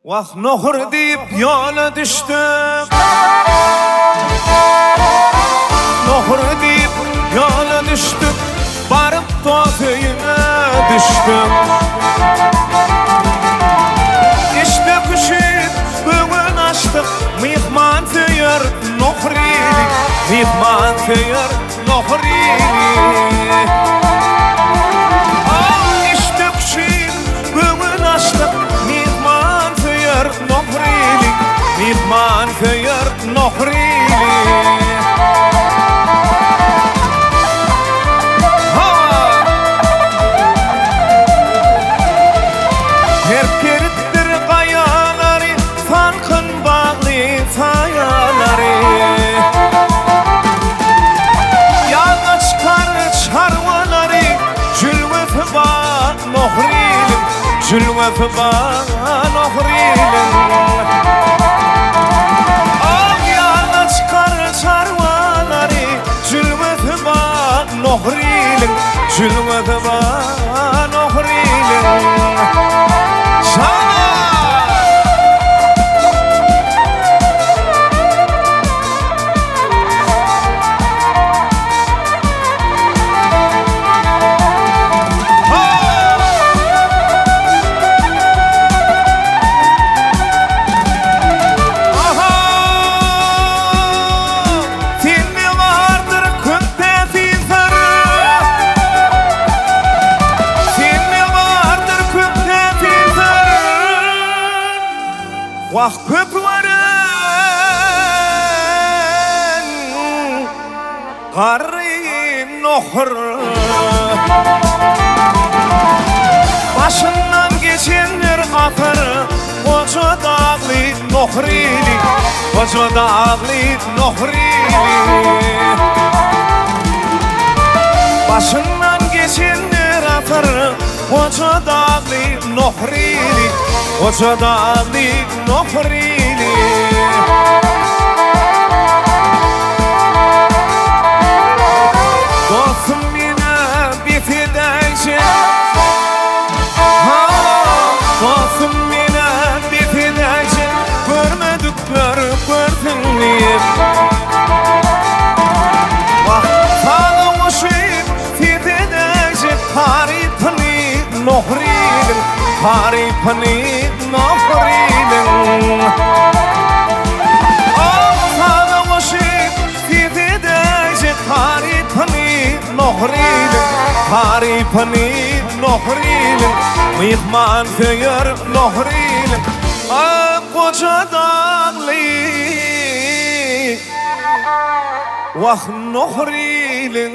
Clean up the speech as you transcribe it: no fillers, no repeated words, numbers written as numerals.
Vah nohur deyip yola düştüm, nohur deyip yola düştüm, barıp tofeyine düştüm. İşte kuşit bugün açtık, mihman tüyür nohrili, mihman tüyür nohrili. İşte kuşit bugün açtık, mihman tüyür nohrili, mihman tüyür nohrili. Herkerittir kayaları, farkın bağlı tayaları. Yana çıkar çarvaları, cülveti bağ nohrilim, cülveti bağ nohrilim. Yana çıkar çarvaları, cülveti bağ nohrilim, cülveti bağ nohrilim. Vah köpüveren garri nohur, başından geçenler akır, koca dağlı nohrili, koca dağlı nohrili. Başından geçenler akır, koca dağlı nohrili, koca dağlı nohrili. Dostum yine bitideyce, dostum yine bitideyce, görmedik gördün diye. Bak sana koşayım bitideyce, haripani nohrilim, haripani nohrilim. Sana koşayım bitideyce, haripani nohrilim, haripani nohrilim. Mihman tüyür nohrilim, koca dağlı, vah nohrilim.